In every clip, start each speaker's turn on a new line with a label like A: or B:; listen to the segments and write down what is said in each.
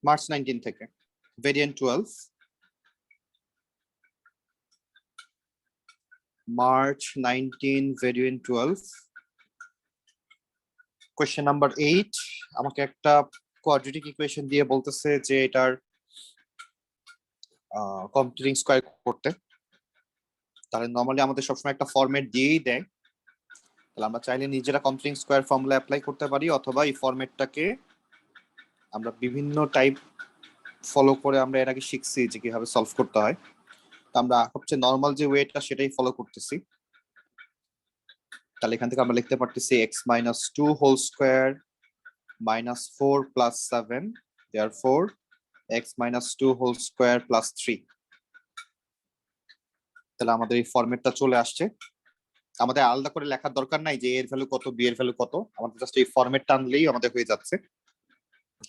A: March 19 থেকে variant 12 March 19 variant 12 question number 8 আমাকে একটা কোয়াড্রেটিক ইকুয়েশন দিয়ে বলতেছে যে এটার কম্পিউটিং স্কয়ার করতে। তাহলে নরমালি আমাদের সবসময় একটা ফরম্যাট দিয়েই দেয়, তাহলে আমরা চাইলে নিজেরা কম্পিউটিং স্কয়ার ফর্মুলা অ্যাপ্লাই করতে পারি, অথবা এই ফরম্যাটটাকে আমরা বিভিন্ন টাইপ ফলো করে আমরা এর আগে শিখছি যে কিভাবে সলভ করতে হয়। তো আমরা সবচেয়ে নর্মাল যে ওয়েটা সেটাই ফলো করতেছি। তাহলে এখান থেকে আমরা লিখতে পারতেছি x - 2 whole square -4 + 7, therefore x - 2 whole square + 3। তাহলে আমাদের এই ফরম্যাটটা চলে আসছে। আমাদের আলাদা করে লেখার দরকার নাই যে এর ভ্যালু কত, বি এর ভ্যালু কত, আমাদের জাস্ট এই ফরম্যাটটা আনলেই আমাদের হয়ে যাচ্ছে।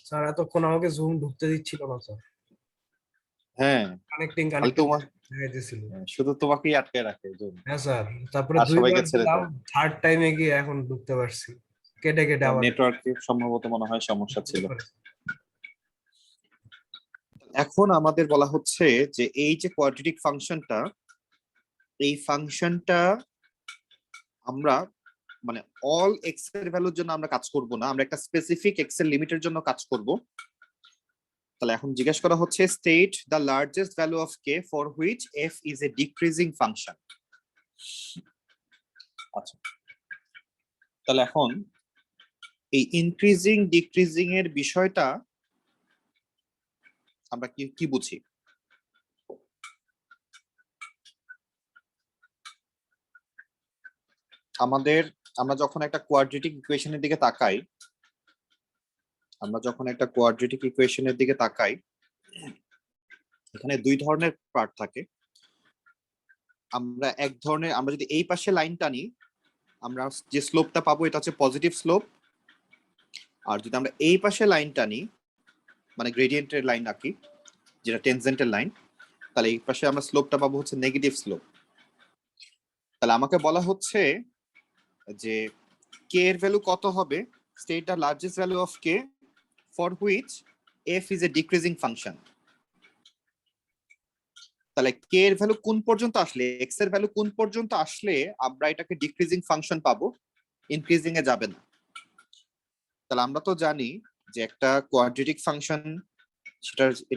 B: স্যার এতক্ষণ আমাকে জুম ঢুকতে দিচ্ছিল না স্যার।
A: হ্যাঁ,
B: কানেক্টিং দিছিল।
A: শুধু তোমাকেই আটকে রাখে জুম।
B: হ্যাঁ স্যার, তারপরে
A: আর সবাইকে
B: দুইবার
A: ছেড়ে
B: দিলাম,
A: দেয়।
B: থার্ড টাইমে গিয়ে এখন ঢুকতে পারছি। কেটে কেটে আবার
A: নেটওয়ার্কের সম্ভবত মনে হয় সমস্যা ছিল। এখন আমাদের বলা হচ্ছে যে এই যে কোয়াড্রেটিক ফাংশনটা, এই ফাংশনটা আমরা মানে অল এক্স এর ভ্যালুর জন্য আমরা কাজ করব না, আমরা একটা স্পেসিফিক এক্স এর লিমিটের জন্য কাজ করব। তাহলে এখন জিজ্ঞেস করা হচ্ছে state the largest value of K for which F is a decreasing function. আচ্ছা, তাহলে এখন এই ইনক্রিজিং ডিক্রিজিং এর বিষয়টা আমরা কি বুঝি? আমরা যখন একটা কোয়াড্রেটিক ইকুয়েশনের দিকে তাকাই, এখানে দুই ধরনের পার্ট থাকে। আমরা যদি এই পাশে লাইন টানি, আমরা যে স্লোপটা পাবো এটা হচ্ছে পজিটিভ স্লোপ। আর যদি আমরা এই পাশে লাইন টানি, মানে গ্রেডিয়েন্টের লাইন আঁকি, যেটা টেনজেন্টের লাইন, তাহলে এই পাশে আমরা স্লোপটা পাবো হচ্ছে নেগেটিভ স্লোপ। তাহলে আমাকে বলা হচ্ছে যে কে এর ভ্যালু কত হবে, state the largest value of K for which F is a decreasing function. তাহলে কে এর ভ্যালু কোন পর্যন্ত আসলে, এক্স এর ভ্যালু কোন পর্যন্ত আসলে আমরা এটাকে ডিক্রিজিং ফাংশন পাবো, ইনক্রিজিং এ যাবে না। তাহলে আমরা তো জানি যে একটা কোয়াড্রেটিক ফাংশন,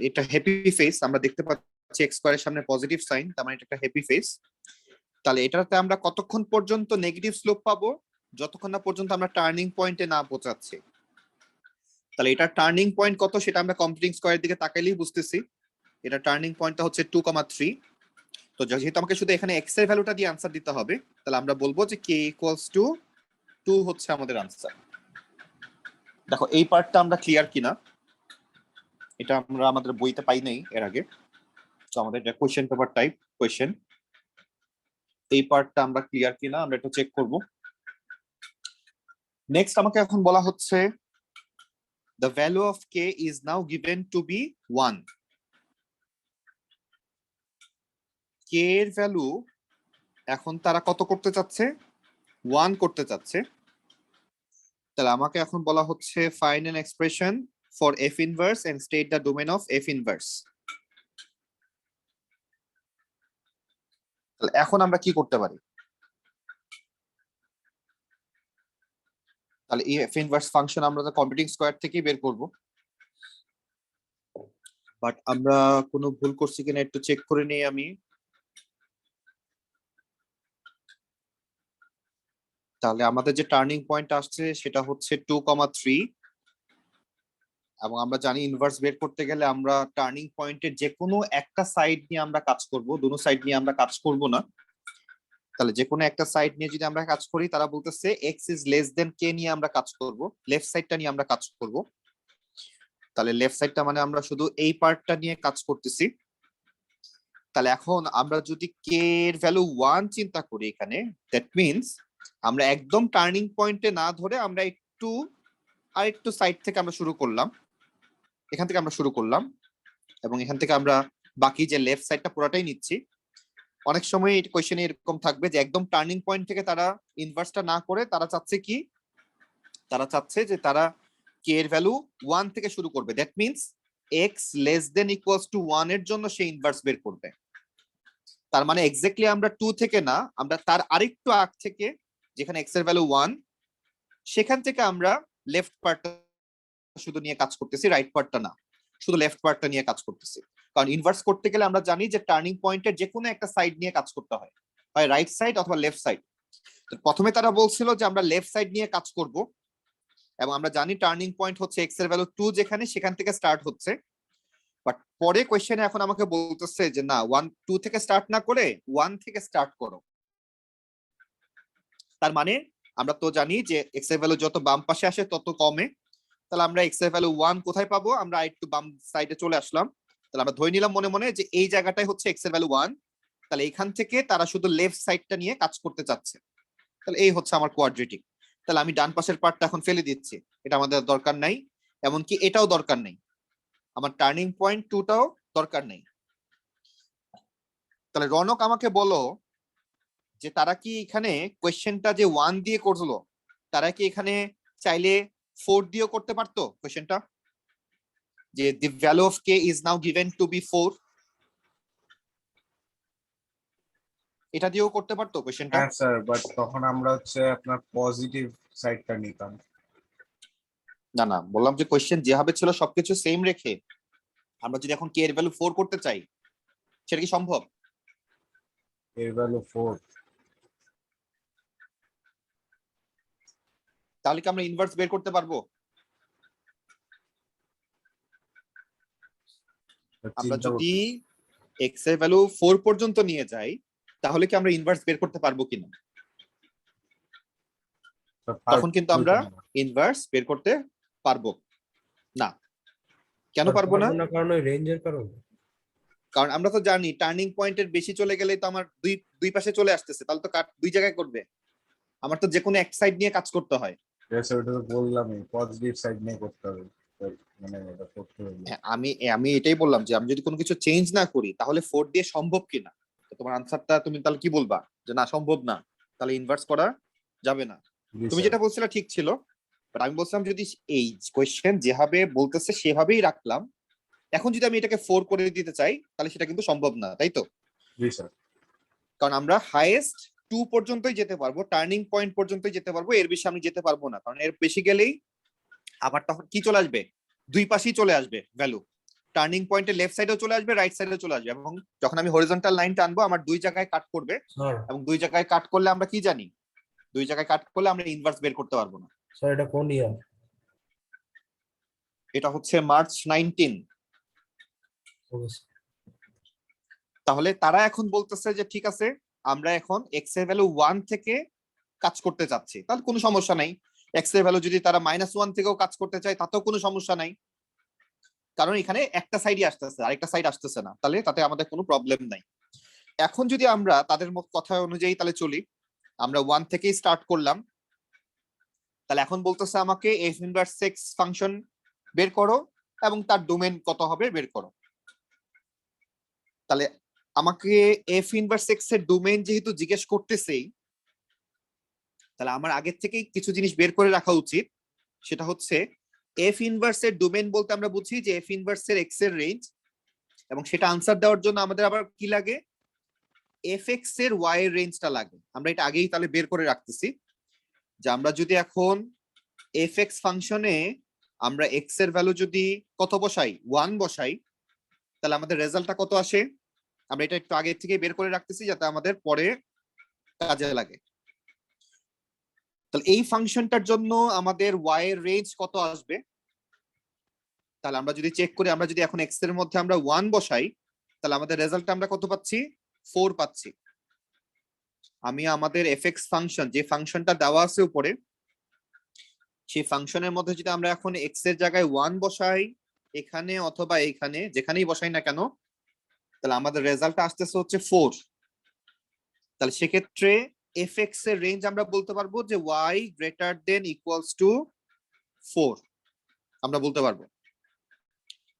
A: এটা হ্যাপি ফেস, আমরা দেখতে পাচ্ছি এক্স স্কয়ারের সামনে পজিটিভ সাইন, তার মানে এটা একটা হ্যাপি ফেস। তাহলে এটাতে আমরা কতক্ষণ পর্যন্ত নেগেটিভ স্লোপ পাবো, যতক্ষণ না পর্যন্ত আমরা টার্নিং পয়েন্টে না পৌঁছাচ্ছি। তাহলে এটা টার্নিং পয়েন্ট কত সেটা আমরা কম্পিউটিং স্কয়ারের দিকে তাকাইলেই বুঝতেছি। এটা টার্নিং পয়েন্টটা হচ্ছে 2,3। তো যেহেতু আমাকে শুধু এখানে এক্স এর ভ্যালুটা দিয়ে আনসার দিতে হবে, তাহলে আমরা বলবো যে কে = 2 হচ্ছে আমাদের আনসার। দেখো এই পার্টটা আমরা ক্লিয়ার কিনা, এটা আমরা আমাদের বইতে পাই নাই এর আগে। তো আমাদের এটা কোশ্চেন পেপার টাইপ কোশ্চেন, এই পার্টটা আমরা ক্লিয়ার কিনা আমরা এটা চেক করব। নেক্সট আমাকে এখন বলা হচ্ছে the value of k is now given to be 1. k এর ভ্যালু এখন তারা কত করতে চাচ্ছে, 1 করতে চাচ্ছে। তাহলে আমাকে এখন বলা হচ্ছে find an expression for f inverse and state the domain of f inverse. তাহলে এখন আমরা কি করতে পারি? তাহলে এই f inverse ফাংশন আমরা তো কম্পিউটিং স্কয়ার থেকেই বের করব, বাট আমরা কোনো ভুল করছি কিনা একটু চেক করে নেই আমি। তাহলে আমাদের যে টার্নিং পয়েন্ট আসছে সেটা হচ্ছে 2,3, এবং আমরা জানি ইনভার্স বের করতে গেলে আমরা টার্নিং পয়েন্টের যে কোনো একটা সাইড নিয়ে আমরা কাজ করব, দুটো সাইড নিয়ে আমরা কাজ করব না। তাহলে যে কোনো একটা সাইড নিয়ে যদি আমরা কাজ করি, তারা বলতেছে x is less than k নিয়ে আমরা কাজ করব, লেফট সাইডটা নিয়ে আমরা কাজ করব। তাহলে লেফট সাইডটা মানে আমরা শুধু এই পার্টটা নিয়ে কাজ করতেছি। তাহলে এখন আমরা যদি k এর ভ্যালু 1 চিন্তা করি এখানে, দ্যাট মিন্স আমরা একদম টার্নিং পয়েন্টে না ধরে আমরা আরেকটু সাইড থেকে আমরা শুরু করলাম, এখান থেকে আমরা শুরু করলাম, এবং এখান থেকে আমরা বাকি যে লেফট সাইডটা পুরোটাই নিচ্ছি। অনেক সময় এই কোশ্চেনে এরকম থাকবে যে একদম টার্নিং পয়েন্ট থেকে তারা ইনভার্সটা না করে তারা চাচ্ছে কি, তারা চাচ্ছে যে তারা কে এর ভ্যালু 1 থেকে শুরু করবে, that means x less than equals to 1 এর জন্য সে ইনভার্স বের করবে। তার মানে এক্স্যাক্টলি আমরা 2 থেকে না, আমরা তার আরেকটু আগ থেকে, যেখানে x এর ভ্যালু 1, সেখান থেকে আমরা লেফট পার্টটা শুধু নিয়ে কাজ করতেছি, রাইট পার্টটা না, শুধু লেফট পার্টটা নিয়ে কাজ করতেছি। কারণ ইনভার্স করতে গেলে আমরা জানি যে টার্নিং পয়েন্টের যে কোনো একটা সাইড নিয়ে কাজ করতে হয়, হয় রাইট সাইড অথবা লেফট সাইড। প্রথমে তারা বলছিল যে আমরা লেফট সাইড নিয়ে কাজ করব, এবং আমরা জানি টার্নিং পয়েন্ট হচ্ছে x এর ভ্যালু 2 যেখানে, সেখান থেকে স্টার্ট হচ্ছে। বাট পরে কোশ্চেনে এখন আমাকে বলতেছে যে না, 1 2 থেকে স্টার্ট না করে 1 থেকে স্টার্ট করো। তার মানে আমরা তো জানি যে x এর ভ্যালু যত বাম পাশে আসে তত কমে। তাহলে আমরা x এর ভ্যালু 1 কোথায় পাবো? আমরা একটু বাম সাইডে চলে আসলাম। তাহলে আমরা ধরে নিলাম মনে মনে যে এই জায়গাটাই হচ্ছে x এর ভ্যালু 1। তাহলে এখান থেকে তারা শুধু লেফট সাইডটা নিয়ে কাজ করতে চাচ্ছে। তাহলে এই হচ্ছে আমার কোয়াড্রেটিক। তাহলে আমি ডান পাশের পার্টটা এখন ফেলে দিচ্ছি, এটা আমাদের দরকার নাই, এমনকি এটাও দরকার নেই, আমার টার্নিং পয়েন্ট 2টাও দরকার নেই। তাহলে রনক আমাকে বলো যে তারা কি এখানে কোয়েশ্চেনটা যে 1 দিয়ে করলো, তারা কি এখানে চাইলে 4 দিয়েও করতে পারতো কোয়েশ্চেনটা, যে the value of k is now given to be 4, এটা দিয়েও করতে পারতো কোয়েশ্চেনটা?
C: হ্যাঁ স্যার, বাট তখন আমরা হচ্ছে আপনার পজিটিভ সাইডটা নিতাম।
A: না না, বললাম যে কোয়েশ্চেন যেভাবে ছিল সবকিছু সেম রেখে আমরা যদি এখন k এর ভ্যালু 4 করতে চাই, সেটা কি সম্ভব?
C: এর ভ্যালু 4,
A: তাহলে কি আমরা ইনভার্স বের করতে পারবো? আমরা যদি x এর ভ্যালু 4 পর্যন্ত নিয়ে যাই, তাহলে কি আমরা ইনভার্স বের করতে পারবো কিনা? তখন কিন্তু আমরা ইনভার্স বের করতে পারবো না। কেন পারবো না?
B: কারণ ওই রেঞ্জের কারণে।
A: কারণ আমরা তো জানি টার্নিং পয়েন্টের বেশি চলে গেলে তো আমার দুই পাশে চলে আসতেছে, তাহলে তো কাট দুই জায়গায় করবে, আমার তো যে কোনো এক সাইড নিয়ে কাজ করতে হয়।
C: ওটা তো বললামই, পজিটিভ সাইড নিয়ে করতে হবে, মানে এটা করতে হবে।
A: হ্যাঁ, আমি এটাই বললাম যে আমি যদি কোনো কিছু চেঞ্জ না করি তাহলে 4 দিয়ে সম্ভব কিনা। তো তোমার আনসারটা তুমি তাহলে কি বলবা? যে না, সম্ভব না, তাহলে ইনভার্স করা যাবে না। তুমি যেটা বলছিলে ঠিক ছিল, বাট আমি বলছিলাম যদি এই কোয়েশ্চেন যেভাবে বলতেছে সেভাবেই রাখলাম, এখন যদি আমি এটাকে 4 করে দিতে চাই তাহলে সেটা কিন্তু সম্ভব না, তাই তো?
C: জি স্যার।
A: কারণ আমরা হাইয়েস্ট 2 পর্যন্তই যেতে পারবো, টার্নিং পয়েন্ট পর্যন্তই যেতে পারবো, এর বেশি আমি যেতে পারবো না। কারণ এর বেশি গেলেই আবার তখন কি চলে আসবে, দুই পাশেই চলে আসবে ভ্যালু, টার্নিং পয়েন্টের লেফট সাইডেও চলে আসবে, রাইট সাইডেও চলে আসবে, এবং যখন আমি হরিজন্টাল লাইন টানবো আমার দুই জায়গায় কাট করবে, এবং দুই জায়গায় কাট করলে আমরা কি জানি, দুই জায়গায় কাট করলে আমরা ইনভার্স বের করতে পারবো না।
B: স্যার এটা কোন ইয়ার?
A: এটা হচ্ছে মার্চ 19। তাহলে তারা এখন বলতেছে যে ঠিক আছে, আমরা এখন x এর ভ্যালু 1 থেকে কাজ করতে চাচ্ছি, তাহলে কোনো সমস্যা নাই। x এর ভ্যালু যদি তারা -1 থেকেও কাজ করতে চায় তাতেও কোনো সমস্যা নাই, কারণ এখানে একটা সাইডই আসতেছে, আরেকটা সাইড আসতেছে না, তাহলে তাতে আমাদের কোনো প্রবলেম নাই। এখন যদি আমরা তাদের কথা অনুযায়ী তাহলে চলি, আমরা 1 থেকেই স্টার্ট করলাম, তাহলে এখন বলতেছে আমাকে f ইনভার্স x ফাংশন বের করো এবং তার ডোমেন কত হবে বের করো। তাহলে আমাকে f ইনভার্স x এর ডোমেন যেহেতু জিজ্ঞেস করতেছেই, তাহলে আমার আগের থেকেই কিছু জিনিস বের করে রাখা উচিত। সেটা হচ্ছে f ইনভার্স এর ডোমেন বলতে আমরা বুঝি যে f ইনভার্স এর x এর রেঞ্জ, এবং সেটা আনসার দেওয়ার জন্য আমাদের আবার কি লাগে, fx এর y এর রেঞ্জটা লাগে। আমরা এটা আগেই তাহলে বের করে রাখতেছি যে আমরা যদি এখন fx ফাংশনে আমরা x এর ভ্যালু যদি কত বসাই, 1 বসাই, তাহলে আমাদের রেজাল্টটা কত আসে, আমরা এটা একটু আগে থেকে বের করে রাখতেছি যাতে আমাদের পরে কাজে লাগে। তাহলে এই ফাংশনটার জন্য আমাদের y এর রেঞ্জ কত আসবে, তাহলে আমরা যদি চেক করি, আমরা যদি এখন x এর মধ্যে আমরা 1 বসাই, তাহলে আমাদের রেজাল্টটা আমরা কত পাচ্ছি, 4 পাচ্ছি। আমি আমাদের fx ফাংশন, যে ফাংশনটা দেওয়া আছে উপরে, সেই ফাংশনের মধ্যে যদি আমরা এখন x এর জায়গায় 1 বসাই, এখানে অথবা এখানে যেখানেই বসাই না কেন, তাহলে আমাদের রেজাল্টটা আসতেছে হচ্ছে 4। তাহলে সেক্ষেত্রে fx এর রেঞ্জ আমরা বলতে পারবো যে y greater than equals to 4 আমরা বলতে পারবো।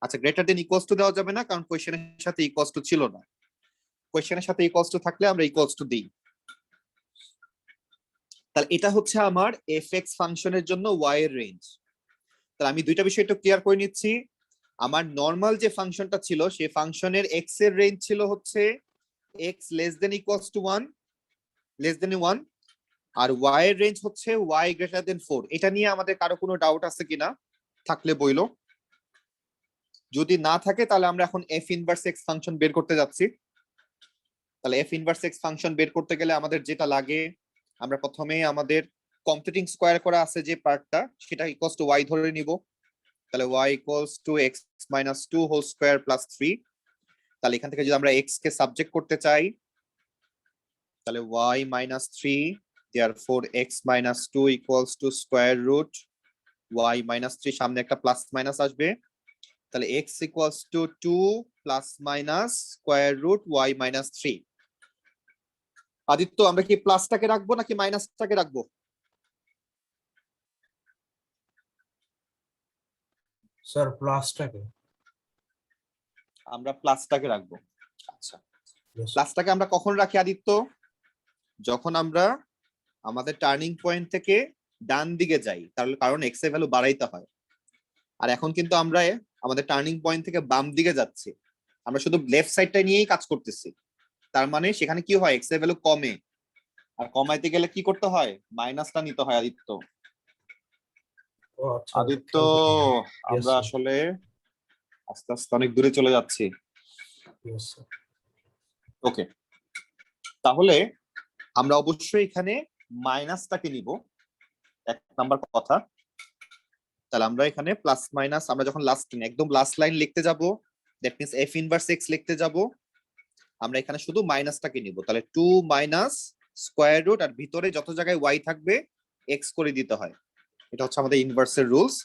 A: আচ্ছা, গ্রেটার দেন ইকুয়ালস টু দেওয়া যাবে না, কারণ কোয়েশ্চেনের সাথে ইকুয়ালস টু ছিল না। কোয়েশ্চেনের সাথে ইকুয়ালস টু থাকলে আমরা ইকুয়ালস টু দিই। তাহলে এটা হচ্ছে আমার fx ফাংশনের জন্য y এর রেঞ্জ। তাহলে আমি দুইটা বিষয় একটু ক্লিয়ার করে নিচ্ছি। আমার নর্মাল যে ফাংশনটা ছিল সেই ফাংশনের এক্স এর রেঞ্জ ছিল হচ্ছে x less than equals to 1, less than 1, আর ওয়াই এর রেঞ্জ হচ্ছে ওয়াই গ্রেটার দেন 4। এটা নিয়ে আমাদের কারো কোনো ডাউট আছে কিনা? থাকলে বইলো, যদি না থাকে তাহলে আমরা এখন এফ ইনভার্স এক্স ফাংশন বের করতে যাচ্ছি। তাহলে এফ ইনভার্স এক্স ফাংশন বের করতে গেলে আমাদের যেটা লাগে, আমরা প্রথমে আমাদের কমপ্লিটিং স্কোয়ার করা আছে যে পার্টটা, সেটা ইকুয়ালস টু ওয়াই ধরে নিব। তাহলে y equals to x minus 2 whole square plus 3। তাহলে এখান থেকে যদি আমরা এক্স কে সাবজেক্ট করতে চাই, তাহলে Y minus 3, therefore x minus 2 equals to square root y minus 3, সামনে একটা প্লাস মাইনাস আসবে, তাহলে x equals to 2 plus minus square root y minus 3। Aditya, আমরা কি প্লাসটাকে রাখবো নাকি মাইনাসটাকে রাখবো?
B: স্যার প্লাসটাকে।
A: আমরা প্লাসটাকে রাখবো। আচ্ছা,
B: Yes.
A: প্লাসটাকে আমরা কখন রাখি আদিত্য? যখন আমরা আমাদের টার্নিং পয়েন্ট থেকে ডান দিকে যাই, তাহলে কারণ এক্স এর ভ্যালু বাড়াইতে হয়। আর এখন কিন্তু আমরা আমাদের টার্নিং পয়েন্ট থেকে বাম দিকে যাচ্ছি, আমরা শুধু লেফট সাইডটা নিয়েই কাজ করতেছি। তার মানে সেখানে কি হয়, এক্স এর ভ্যালু কমে, আর কমাইতে গেলে কি করতে হয়, মাইনাসটা নিতে হয় আদিত্য।
B: ও আচ্ছা,
A: আদিত্য,
B: Yes,
A: আমরা
B: sir.
A: আসলে আস্তে আস্তে অনেক দূরে চলে যাচ্ছি।
B: Yes, sir.
A: ওকে, তাহলে আমরা অবশ্যই এখানে মাইনাসটাকে নিব, এক নাম্বার কথা। তাহলে আমরা এখানে প্লাস মাইনাস, আমরা যখন লাস্ট একদম লাস্ট লাইন লিখতে যাব, that means F inverse x লিখতে যাব, আমরা এখানে শুধু মাইনাসটাকে নিব। তাহলে 2 মাইনাস স্কয়ার রুট, আর ভিতরে যত জায়গায় ওয়াই থাকবে এক্স করে দিতে হয়। এটা হচ্ছে আমাদের ইনভার্সের রুলস।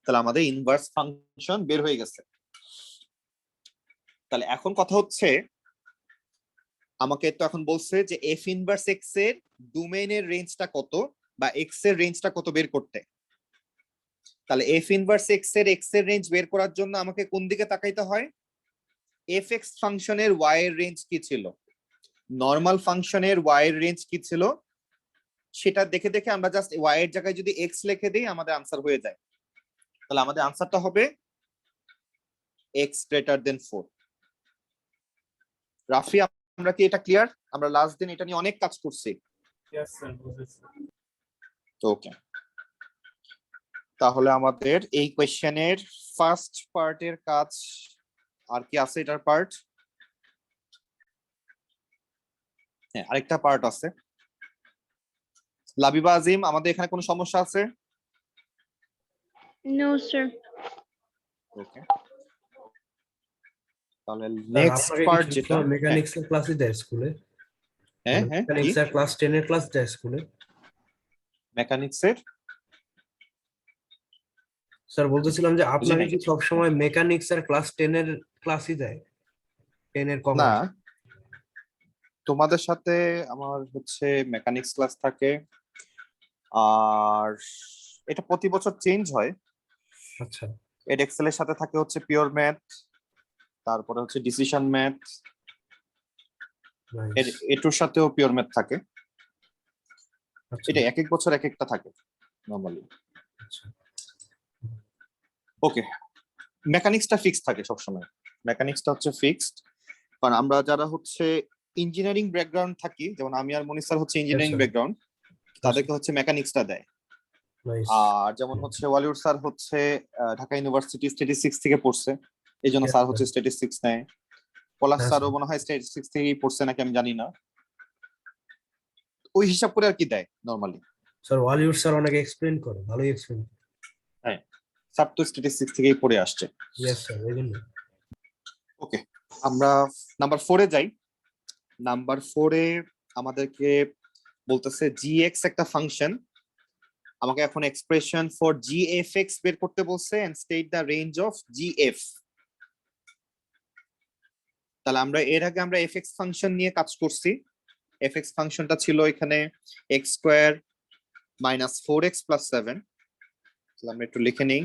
A: তাহলে আমাদের ইনভার্স ফাংশন বের হয়ে গেছে। তাহলে এখন কথা হচ্ছে, আমাকে তো এখন বলছে যে এফ ইনভার্স এক্স এর ডোমেইনের রেঞ্জটা কত, বা এক্স এর রেঞ্জটা কত বের করতে। তাহলে এফ ইনভার্স এক্স এর রেঞ্জ বের করার জন্য আমাকে কোন দিকে তাকাইতে হয়, এফ এক্স ফাংশনের ওয়াই এর রেঞ্জ কি ছিল, নর্মাল ফাংশনের ওয়াই এর রেঞ্জ কি ছিল, সেটা দেখে দেখে আমরা জাস্ট ওয়াই এর জায়গায় যদি এক্স লিখে দিই আমাদের আনসার হয়ে যায়। তাহলে আমাদের আনসারটা হবে এক্স গ্রেটার দেন 4। রাফি, আমরা কি এটা ক্লিয়ার? আমরা লাস্ট দিন এটা নিয়ে অনেক কাজ করছি।
B: Yes, sir.
A: ওকে, তাহলে আমাদের এই কোয়েশ্চেনের ফার্স্ট পার্টের কাজ আর কি আছে? এটার পার্ট, হ্যাঁ আরেকটা পার্ট আছে। লাবিবা আজিম, আমাদের এখানে কোনো সমস্যা আছে?
D: No, sir.
A: ওকে, তাহলে নেক্সট পার্ট যেটা,
B: মেকানিক্স এর ক্লাসই দেয় স্কুলে।
A: হ্যাঁ হ্যাঁ,
B: মেকানিক্স এর ক্লাস 10 এর ক্লাস দেয় স্কুলে।
A: মেকানিক্স এর,
B: স্যার বলতেছিলাম যে আপনাকে
A: নাই।
B: কি সব সময় মেকানিক্স এর ক্লাস 10 এর ক্লাসই দেয়? 10 এর
A: না,
B: কমার্স?
A: তোমাদের সাথে আমার হচ্ছে মেকানিক্স ক্লাস থাকে, আর এটা প্রতি বছর চেঞ্জ হয়।
B: আচ্ছা,
A: এড এক্সেল এর সাথে থাকে হচ্ছে পিওর ম্যাথ, তারপরে হচ্ছে ডিসিশন ম্যাথ, এর
B: নাইস।
A: এটুর সাথেও পিওর ম্যাথ থাকে।
B: আচ্ছা,
A: এটা এক এক বছর এক একটা থাকে নরমালি।
B: আচ্ছা।
A: ওকে, মেকানিক্সটা ফিক্সড থাকে সবসময়, মেকানিক্সটা হচ্ছে ফিক্সড। কারণ আমরা যারা হচ্ছে ইঞ্জিনিয়ারিং ব্যাকগ্রাউন্ড থাকি, যেমন আমি আর মনির স্যার হচ্ছে ইঞ্জিনিয়ারিং
B: sir.
A: ব্যাকগ্রাউন্ড, তাদেরকে হচ্ছে মেকানিক্সটা দেয়।
B: নাইস।
A: আর যেমন হচ্ছে ওয়ালিউড স্যার হচ্ছে ঢাকা ইউনিভার্সিটি স্ট্যাটিস্টিক্স থেকে পড়ছে, এই জন্য
B: Yes,
A: স্যার
B: sir.
A: হচ্ছে স্ট্যাটিস্টিক্স নেয়। পলাশ
B: Yes,
A: স্যারও
B: sir.
A: মনে হয় স্ট্যাটিস্টিক্স থেকেই পড়ছে নাকি, আমি জানি না। ওই হিসাব করে আর কি দেয় নরমালি।
B: স্যার ওয়ালিউড স্যার অনেক এক্সপ্লেইন করে, ভালোই এক্সপ্লেইন।
A: হ্যাঁ, স্যার তো স্ট্যাটিস্টিক্স থেকেই পড়ে আসছে।
B: ইয়েস স্যার, এই জন্য।
A: ওকে, আমরা নাম্বার 4-এ যাই। নাম্বার 4-এ আমাদেরকে বলতেছে gx একটা ফাংশন, আমাকে এখন এক্সপ্রেশন ফর gfx বের করতে বলছে and state the range of gf। তাহলে আমরা এর আগে আমরা fx ফাংশন নিয়ে কাজ করছি। fx ফাংশনটা ছিল এখানে x square minus 4x plus 7। তাহলে আমরা একটু লিখে নেই,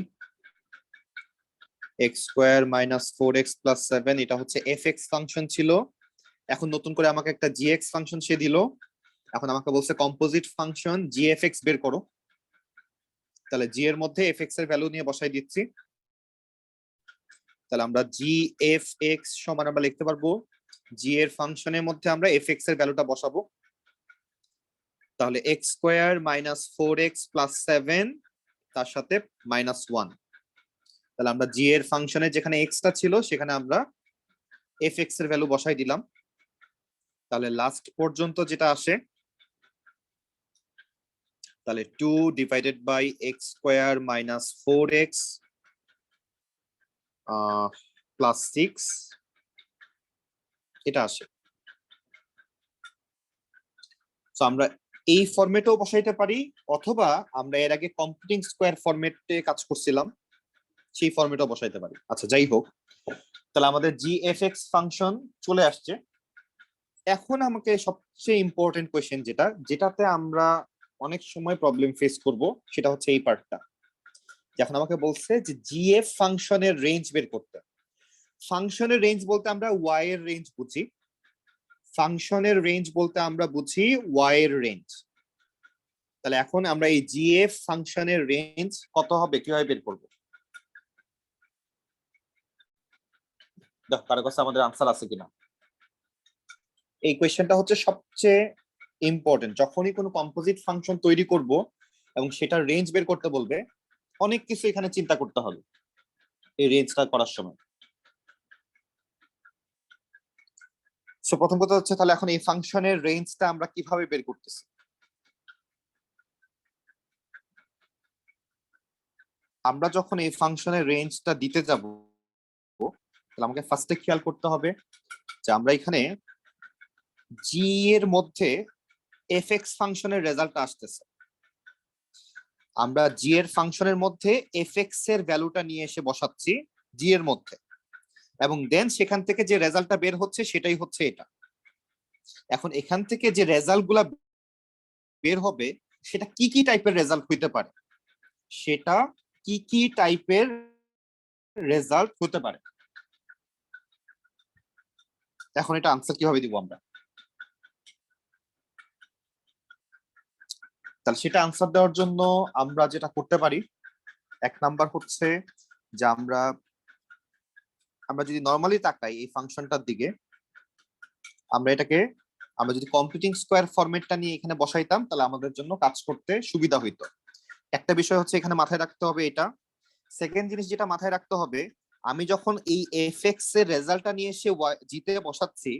A: x square minus 4x plus 7, এটা হচ্ছে fx ফাংশন ছিল। এখন নতুন করে আমাকে একটা gx ফাংশন সে দিল, এখন আমাকে বলছে কম্পোজিট ফাংশন gfx বের করো। তাহলে জি এর মধ্যে এফ এক্স এর ভ্যালু নিয়ে বসাই দিচ্ছি। তাহলে আমরা জি এফ এক্স সমান আমরা লিখতে পারবো জি এর ফাংশনের মধ্যে আমরা এফ এক্স এর ভ্যালুটা বসাবো। তাহলে x square minus 4x plus 7 তার সাথে -1। তাহলে আমরা জি এর ফাংশনে যেখানে এক্সটা ছিল সেখানে আমরা এফ এক্স এর ভ্যালু বসাই দিলাম। তাহলে লাস্ট পর্যন্ত যেটা আসে, তাহলে 2 divided by x square minus 4x plus 6 এটা আসে। তো আমরা এই ফরম্যাটেও বসাইতে পারি, অথবা আমরা এর আগে কম্পিউটিং স্কোয়ার ফরম্যাটে কাজ করছিলাম সেই ফরম্যাটেও বসাইতে পারি। আচ্ছা যাই হোক, তাহলে আমাদের জি এফ এক্স ফাংশন চলে আসছে। এখন আমাকে সবচেয়ে ইম্পর্টেন্ট কোয়েশ্চেন যেটাতে আমরা অনেক সময় প্রবলেম ফেস করব সেটা হচ্ছে এই পার্টটা। এখন আমাকে বলছে যে জিএফ ফাংশনের রেঞ্জ বের করতে। ফাংশনের রেঞ্জ বলতে আমরা ওয়াই এর রেঞ্জ বুঝি, ফাংশনের রেঞ্জ বলতে আমরা বুঝি ওয়াই এর রেঞ্জ। তাহলে এখন আমরা এই জিএফ ফাংশনের রেঞ্জ কত হবে কিভাবে বের করব? কারো কাছে আমাদের আনসার আছে কিনা? এই কোয়েশ্চেনটা হচ্ছে সবচেয়ে ইম্পর্টেন্ট। যখনই কোনো কম্পোজিট ফাংশন তৈরি করব এবং সেটার রেঞ্জ বের করতে বলবে, অনেক কিছু এখানে চিন্তা করতে হবে এই রেঞ্জটা করার সময়। সো প্রথম কথা হচ্ছে তাহলে এখন এই ফাংশনের রেঞ্জটা আমরা কিভাবে বের করতেছি? আমরা যখন এই ফাংশনের রেঞ্জটা দিতে যাব, তাহলে আমাকে ফার্স্টে খেয়াল করতে হবে যে আমরা এখানে জি এর মধ্যে এফ এক্স ফাংশনের রেজাল্ট আসতেছে। আমরা জি এর ফাংশনের মধ্যে এফ এক্স এর ভ্যালুটা নিয়ে এসে বসাচ্ছি জি এর মধ্যে, এবং দেন সেখান থেকে যে রেজাল্টটা বের হচ্ছে সেটাই হচ্ছে এটা। এখন এখান থেকে যে রেজাল্ট গুলা বের হবে সেটা কি কি টাইপের রেজাল্ট হইতে পারে, সেটা কি কি টাইপের রেজাল্ট হতে পারে। এখন এটা আনসার কিভাবে দিব আমরা? তাহলে সেটা আনসার দেওয়ার জন্য আমরা যেটা করতে পারি, এক নাম্বার হচ্ছে যে আমরা যদি নরমালি তাকাই এই ফাংশনটার দিকে, আমরা যদি কম্পিউটিং স্কোয়ার ফরম্যাটটা নিয়ে এখানে বসাইতাম তাহলে আমাদের জন্য কাজ করতে সুবিধা হইতো। একটা বিষয় হচ্ছে এখানে মাথায় রাখতে হবে এটা। সেকেন্ড জিনিস যেটা মাথায় রাখতে হবে, আমি যখন এই এফ এক্স এর রেজাল্টটা নিয়ে এসে জিতে বসাচ্ছি,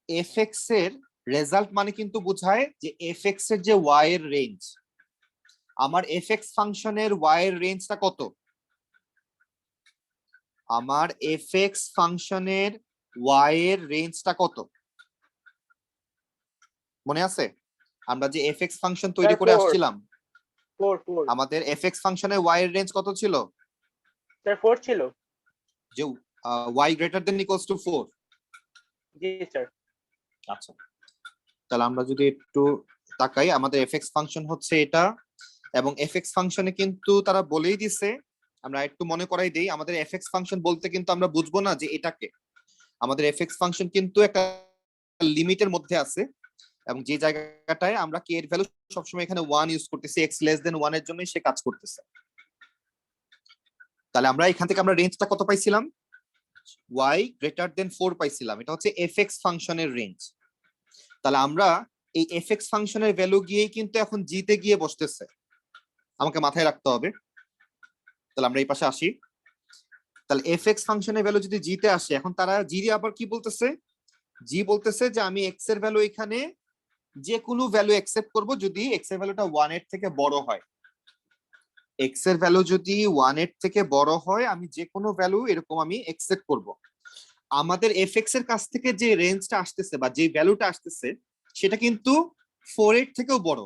A: এফ এক্স এর রেজাল্ট মানে কিন্তু বোঝায় যে এফ এক্স এর যে ওয়াই এর রেঞ্জ, আমার এফ এক্স ফাংশনের ওয়াই এর রেঞ্জটা কত? আমার এফ এক্স ফাংশনের ওয়াই এর রেঞ্জটা কত মনে আছে? আমরা যে এফ এক্স ফাংশন তৈরি করে আসছিলাম, আমাদের এফ এক্স ফাংশনের ওয়াই এর রেঞ্জ কত ছিল?
D: স্যার 4 ছিল।
A: যে y greater than equals to 4।
D: জি স্যার।
A: আচ্ছা, তাহলে আমরা যদি একটু তাকাই, আমাদের এফ এক্স ফাংশন হচ্ছে এটা, এবং এফ এক্স ফাংশনে কিন্তু তারা বলেই দিছে, আমরা একটু মনে করাই দেই, আমাদের এফ এক্স ফাংশন বলতে কিন্তু আমরা বুঝবো না যে এটাকে, আমাদের এফ এক্স ফাংশন কিন্তু একটা লিমিটের মধ্যে আছে, এবং যে জায়গাটায় আমরা কে এর ভ্যালু সবসময় এখানে 1 ইউজ করতেছি, x লেস দেন 1 এর জন্যই সে কাজ করতেছে। তাহলে আমরা এখান থেকে আমরা রেঞ্জটা কত পাইছিলাম? y গ্রেটার দেন 4 পাইছিলাম। এটা হচ্ছে fx ফাংশনের রেঞ্জ। তাহলে আমরা এই fx ফাংশনের ভ্যালু গিয়ে কিন্তু এখন g তে গিয়ে বসতেছে, আমাকে মাথায় রাখতে হবে। তাহলে আমরা এই পাশে আসি, তাহলে fx ফাংশনের ভ্যালু যদি g তে আসে, এখন তারা g দিয়ে আবার কি বলতেছে? g বলতেছে যে আমি x এর ভ্যালু এখানে যে কোনো ভ্যালু অ্যাকসেপ্ট করব যদি x এর ভ্যালুটা 1 এর থেকে বড় হয়। x এর ভ্যালু যদি 1 এর থেকে বড় হয়, আমি যে কোনো ভ্যালু এরকম আমি অ্যাকসেপ্ট করব। আমাদের fx এর কাছ থেকে যে রেঞ্জটা আসতেছে বা যে ভ্যালুটা আসতেছে সেটা কিন্তু 4 এর থেকেও বড়।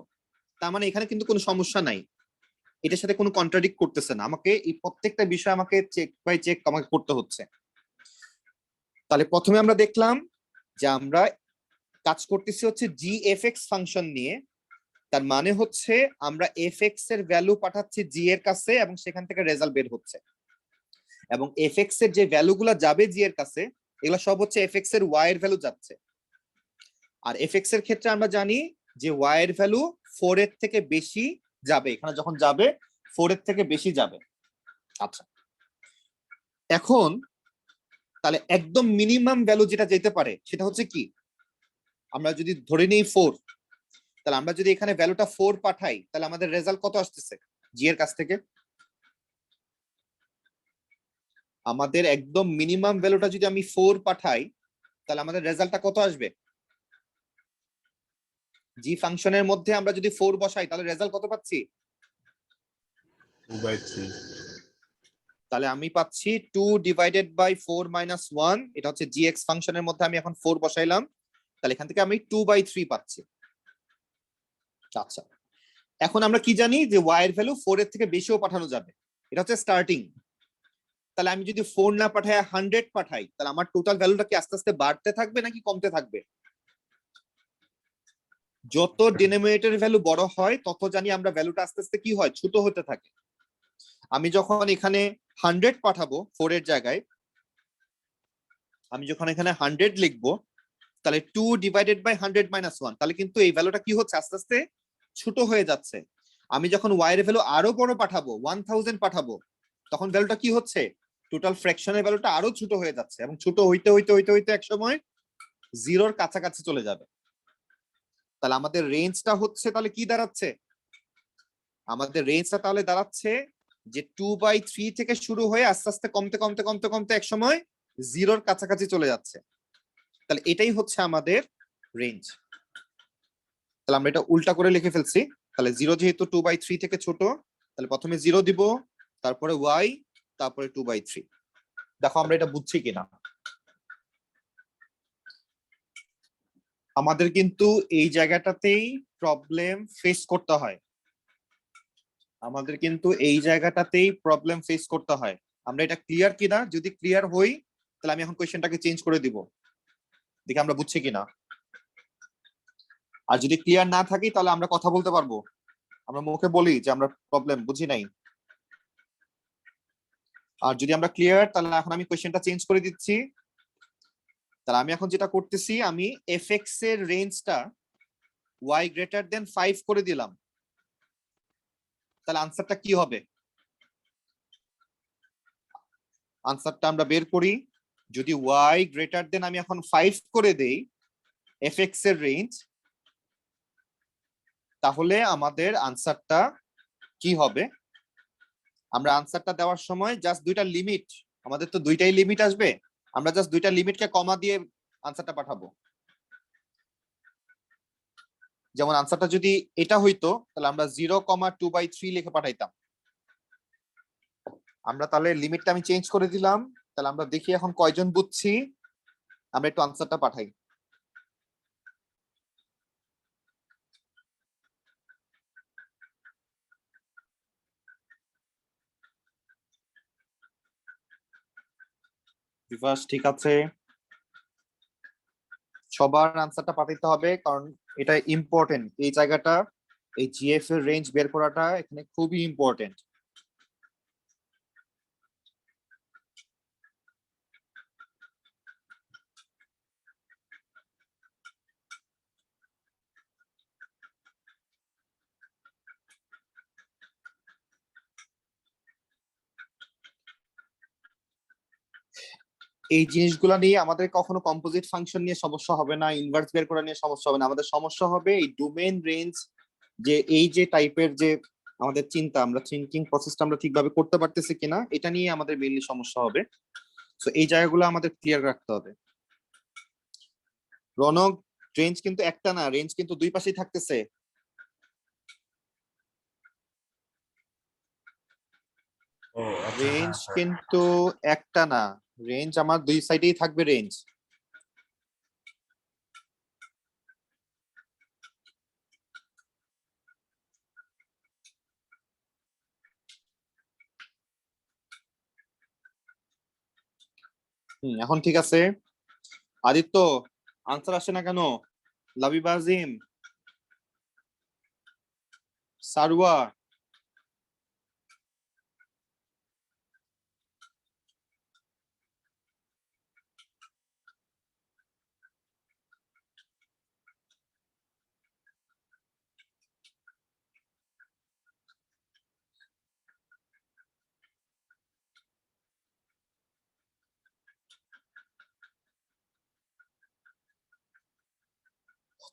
A: তার মানে এখানে কিন্তু কোনো সমস্যা নাই, এটার সাথে কোনো কন্ট্রাডিক্ট করতেছে না। আমাকে এই প্রত্যেকটা বিষয় আমাকে চেক বাই চেক আমাকে করতে হচ্ছে। তাহলে প্রথমে আমরা দেখলাম যে আমরা কাজ করতেছি হচ্ছে gfx ফাংশন নিয়ে। তার মানে হচ্ছে আমরা fx এর ভ্যালু পাঠাচ্ছি g এর কাছে এবং সেখান থেকে রেজাল্ট বের হচ্ছে, এবং fx এর যে ভ্যালুগুলো যাবে g এর কাছে এগুলো সব হচ্ছে fx এর y এর ভ্যালু যাচ্ছে। আর fx এর ক্ষেত্রে আমরা জানি যে y এর ভ্যালু 4 এর থেকে বেশি যাবে, এখানে যখন যাবে 4 এর থেকে বেশি যাবে। আচ্ছা, এখন তাহলে একদম মিনিমাম ভ্যালু যেটা যেতে পারে সেটা হচ্ছে কি, আমরা যদি ধরে নিই 4, তাহলে আমরা যদি এখানে ভ্যালুটা 4 পাঠাই তাহলে আমাদের রেজাল্ট কত আসতেছে জি এর কাছ থেকে? আমাদের একদম মিনিমাম ভ্যালুটা যদি আমি 4 পাঠাই তাহলে আমাদের রেজাল্টটা কত আসবে? জি ফাংশনের মধ্যে আমরা যদি 4 বসাই তাহলে রেজাল্ট কত পাচ্ছি?
C: 2/3।
A: তাহলে আমি পাচ্ছি 2 ডিভাইডেড বাই 4 মাইনাস 1, এটা হচ্ছে জি এক্স ফাংশনের মধ্যে আমি এখন 4 বসাইলাম, তাহলে এখান থেকে আমি 2/3 পাচ্ছি। আচ্ছা, এখন আমরা কি জানি যে y এর ভ্যালু 4 এর থেকে বেশিও পাঠানো যাবে, এটা হচ্ছে স্টার্টিং। তাহলে আমি যদি 4 না পাঠাই 100 পাঠাই তাহলে আমার টোটাল ভ্যালুটা কি আস্তে আস্তে বাড়তে থাকবে নাকি কমতে থাকবে? যত ডিনোমিনেটর ভ্যালু বড় হয় তত জানি আমরা ভ্যালুটা আস্তে আস্তে কি হয়, ছোট হতে থাকে। আমি যখন এখানে 100 পাঠাবো 4 এর জায়গায়, আমি যখন এখানে 100 লিখবো তাহলে 2 ডিভাইডেড বাই 100 মাইনাস 1, তাহলে কিন্তু এই ভ্যালুটা কি হচ্ছে, আস্তে আস্তে ছোট হয়ে যাচ্ছে। আমি যখন y এর ভ্যালু আরো বড় পাঠাবো 1000 পাঠাবো, তখন ভ্যালুটা কি হচ্ছে, টোটাল ফ্র্যাকশনের ভ্যালুটা আরো ছোট হয়ে যাচ্ছে এবং ছোট হইতে হইতে হইতে হইতে এক সময় জিরোর কাছাকাছি চলে যাবে। তাহলে আমাদের রেঞ্জটা হচ্ছে তাহলে কি দাঁড়াচ্ছে, আমাদের রেঞ্জটা তাহলে দাঁড়াচ্ছে যে 2/3 থেকে শুরু হয়ে আস্তে আস্তে কমতে কমতে কমতে কমতে এক সময় জিরোর কাছাকাছি চলে যাচ্ছে। তাহলে এটাই হচ্ছে আমাদের রেঞ্জ। তাহলে আমরা এটা উল্টা করে লিখে ফেলছি। তাহলে 0 যেহেতু 2/3 থেকে ছোট, তাহলে প্রথমে 0 দিব, তারপরে y, তারপরে 2/3। দেখো আমরা এটা বুঝছি কিনা। আমাদের কিন্তু এই জায়গাটাতেই প্রবলেম ফেস করতে হয়, আমাদের কিন্তু এই জায়গাটাতেই প্রবলেম ফেস করতে হয়। আমরা এটা ক্লিয়ার কিনা, যদি ক্লিয়ার হই তাহলে আমি এখন কোয়েশ্চেনটাকে চেঞ্জ করে দিব, দেখি আমরা বুঝছি কিনা। আর যদি ক্লিয়ার না থাকি তাহলে আমরা কথা বলতে পারবো, আমরা মুখে বলি যে আমরা প্রবলেম বুঝি নাই। আর যদি আমরা ক্লিয়ার তাহলে এখন আমি কোয়েশ্চেনটা চেঞ্জ করে দিচ্ছি। তাহলে আমি এখন যেটা করতেছি, আমি fx এর রেঞ্জটা y গ্রেটার দেন 5 করে দিলাম, তাহলে আনসারটা কি হবে? আনসারটা আমরা বের করি। যদি y গ্রেটার দেন আমি এখন 5 করে দেই fx এর রেঞ্জ, তাহলে আমাদের আনসারটা কি হবে? আমরা আনসারটা দেওয়ার সময় জাস্ট দুইটা লিমিট, আমাদের তো দুইটাই লিমিট আসবে, আমরা জাস্ট দুইটা লিমিটকে কমা দিয়ে আনসারটা পাঠাবো। যেমন আনসারটা যদি এটা হইতো তাহলে আমরা 0,2/3 লিখে পাঠাইতাম। আমরা তাহলে লিমিটটা আমি চেঞ্জ করে দিলাম, তাহলে আমরা দেখি এখন কয়জন বুঝছি, আমরা একটু আনসারটা পাঠাই। বিভাস ঠিক আছে, সবার আনসারটা পাঠাইতে হবে কারণ এটা ইম্পর্টেন্ট, এই জায়গাটা এই জিএফ এর রেঞ্জ বের করাটা এখানে খুবই ইম্পর্টেন্ট। এই জিনিসগুলা নিয়ে আমাদের কখনো কম্পোজিট ফাংশন নিয়ে সমস্যা হবে না, ইনভার্স বের করা নিয়ে সমস্যা হবে না, আমাদের সমস্যা হবে এই ডোমেইন রেঞ্জ, যে এই যে টাইপের যে আমাদের চিন্তা, আমরা থিঙ্কিং প্রসেসটা আমরা ঠিকভাবে করতে পারতেছি কিনা, এটা নিয়ে আমাদের মেইনলি সমস্যা হবে। সো এই জায়গাগুলো আমাদের ক্লিয়ার রাখতে হবে। রনক, রেঞ্জ কিন্তু একটা না, রেঞ্জ কিন্তু দুই পাশেই থাকতেছে।
C: ও আচ্ছা,
A: রেঞ্জ
C: হ্যাঁ হ্যাঁ।
A: কিন্তু একটা না, রেঞ্জ আমার দুই সাইডেই থাকবে রেঞ্জ। এখন ঠিক আছে। আদিত্য, আনসার আসে না কেন? লাবিব আজিম, সারওয়া,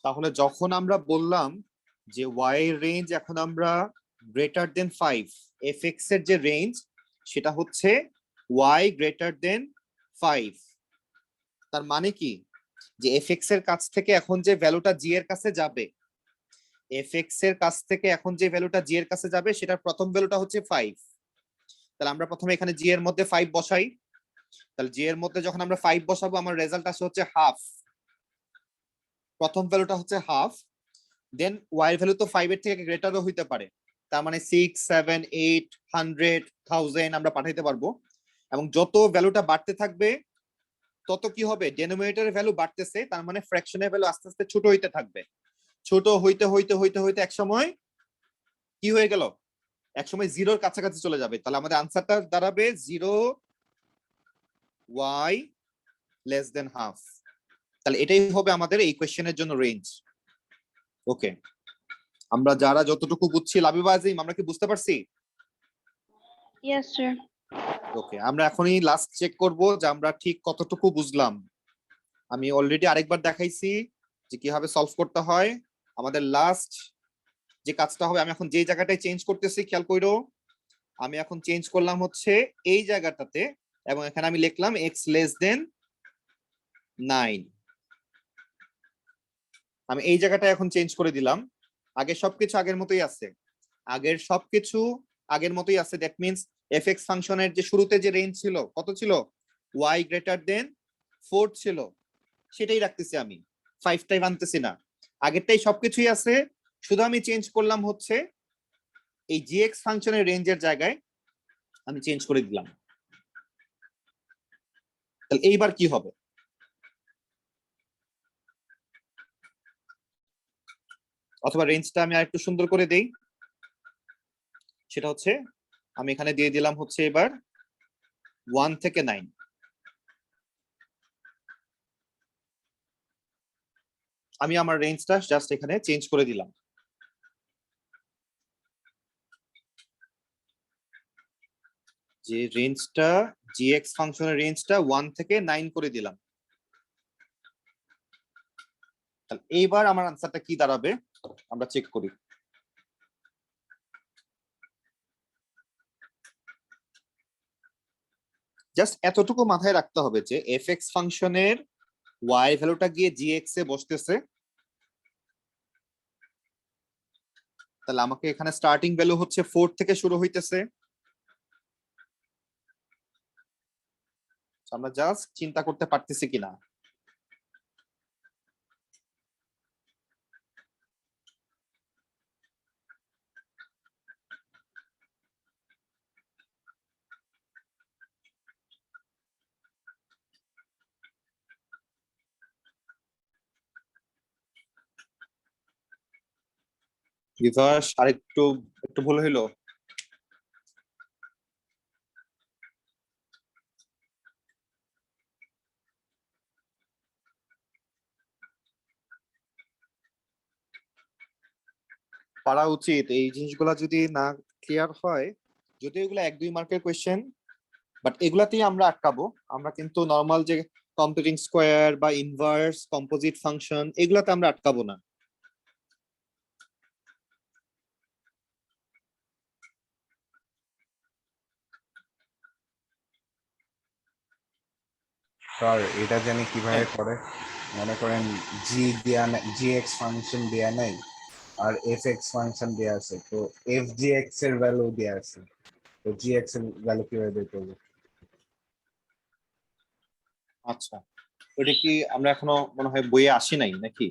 A: তাহলে যখন আমরা বললাম যে y এর রেঞ্জ এখন আমরা গ্রেটার দেন 5, fx এর যে রেঞ্জ সেটা হচ্ছে y গ্রেটার দেন 5, তার মানে কি যে fx এর কাছ থেকে এখন যে ভ্যালুটা g এর কাছে যাবে, fx এর কাছ থেকে এখন যে ভ্যালুটা g এর কাছে যাবে সেটার প্রথম ভ্যালুটা হচ্ছে 5। তাহলে আমরা প্রথমে এখানে g এর মধ্যে 5 বসাই, তাহলে g এর মধ্যে যখন আমরা 5 বসাবো আমার রেজাল্ট আসে হচ্ছে হাফ, প্রথম ভ্যালুটা হচ্ছে হাফ। দেন y এর ভ্যালু তো 5 এর থেকে গ্রেটারও হইতে পারে, তার মানে 6 7 8 100 1000 আমরা পাঠাইতে পারবো। এবং যত ভ্যালুটা বাড়তে থাকবে তত কি হবে, ডেনোমিনেটরের ভ্যালু বাড়তেছে, তার মানে ফ্র্যাকশনের ভ্যালু আস্তে আস্তে ছোট হইতে থাকবে, ছোট হইতে হইতে হইতে হইতে এক সময় কি হয়ে গেল, এক সময় জিরোর কাছাকাছি চলে যাবে। তাহলে আমাদের আনসারটা দাঁড়াবে 0 y লেস দেন হাফ। তাহলে এটাই হবে আমাদের এই কোশ্চেনের জন্য রেঞ্জ। ওকে, আমরা যারা যতটুকু বুঝছি, লাবিবা আজিম আমরা কি বুঝতে পারছি?
E: Yes, sir.
A: ওকে, আমরা এখনই লাস্ট চেক করব যে আমরা ঠিক কতটুকু বুঝলাম। আমি অলরেডি আরেকবার দেখাইছি যে কিভাবে সলভ করতে হয়। আমাদের লাস্ট যে কাজটা হবে, আমি এখন যে জায়গাটায় চেঞ্জ করতেছি খেয়াল করো, আমি এখন চেঞ্জ করলাম হচ্ছে এই জায়গাটাতে, এবং এখানে আমি লিখলাম x লেস দেন 9। আমি এই জায়গাটা এখন চেঞ্জ করে দিলাম। আগে সবকিছু আগের মতোই আছে, আগের সবকিছু আগের মতোই আছে। দ্যাট মিন্স fx ফাংশনের যে শুরুতে যে রেঞ্জ ছিল কত ছিল, y গ্রেটার দেন 4 ছিল, সেটাই রাখতেছি আমি, 5টাই আনতেছি না, আগেরটাই সবকিছুই আছে। শুধু আমি চেঞ্জ করলাম হচ্ছে এই gx ফাংশনের রেঞ্জের জায়গায় আমি চেঞ্জ করে দিলাম। তাহলে এইবার কি হবে, অথবা রেঞ্জটা আমি আরেকটু সুন্দর করে দেই, সেটা হচ্ছে আমি এখানে দিয়ে দিলাম হচ্ছে এবার 1 থেকে 9। আমি আমার রেঞ্জটা জাস্ট এখানে চেঞ্জ করে দিলাম। যে রেঞ্জটা gx ফাংশনের রেঞ্জটা 1 থেকে 9 করে দিলাম। তাহলে এইবার আমার আনসারটা কি দাঁড়াবে আমরা চেক করি। জাস্ট এতটুকু মাথায় রাখতে হবে যে fx ফাংশনের y ভ্যালুটা গিয়ে gx এ বসতেছে, তাহলে আমাকে এখানে স্টার্টিং ভ্যালু হচ্ছে 4 থেকে শুরু হইতেছে। আমরা জাস্ট চিন্তা করতে পারতেছি কিনা। বিভাস আরেকটু একটু ভুল হইলো। পারা উচিত, এই জিনিসগুলা যদি না ক্লিয়ার হয়, যদি এগুলো 1-2 মার্কের কোয়েশ্চেন, বাট এগুলাতেই আমরা আটকাবো। আমরা কিন্তু নর্মাল যে কম্পিউটিং স্কোয়ার বা ইনভার্স কম্পোজিট ফাংশন এগুলাতে আমরা আটকাবো না।
C: স্যার এটা জানি কিভাবে করে, মনে করেন জি দেয়া জি এক্স ফাংশন দেয়া নাই আর এফ এক্স ফাংশন দেয়া আছে, তো এফ জি এক্স এর ভ্যালু দেয়া আছে, তো জি এক্স এর ভ্যালু কিভাবে বের করবো?
A: আচ্ছা, ওটা কি আমরা এখনো মনে হয় বইয়ে আসি নাই নাকি,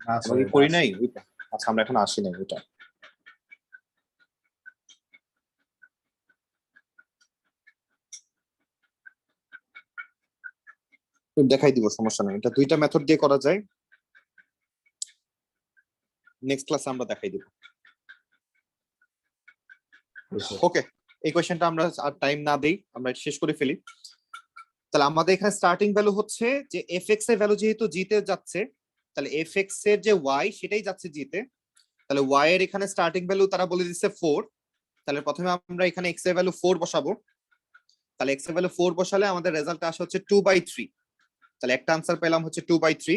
C: না
A: আমরা
C: স্যার
A: কি করি নাই ওইটা? আচ্ছা, আমরা এখন আসি নাই ওইটা। দেখাই দিব, সমস্যা নেই, এটা দুইটা মেথড দিয়ে করা যায়, নেক্সট ক্লাসে আমরা দেখাই দিব। ওকে, এই কোয়েশ্চেনটা আমরা আর টাইম না দেই, আমরা শেষ করে ফেলি। তাহলে আমাদের এখানে স্টার্টিং ভ্যালু হচ্ছে যে fx এর ভ্যালু যেহেতু g তে যাচ্ছে, তাহলে fx এর যে y সেটাই যাচ্ছে g তে, তাহলে y এর এখানে স্টার্টিং ভ্যালু তারা বলে দিচ্ছে 4। তাহলে প্রথমে আমরা এখানে x এর ভ্যালু 4 বসাবো। তাহলে x এর ভ্যালু 4 বসালে আমাদের রেজাল্ট আসে হচ্ছে 2/3। তাহলে একটা আনসার পেলাম হচ্ছে 2/3।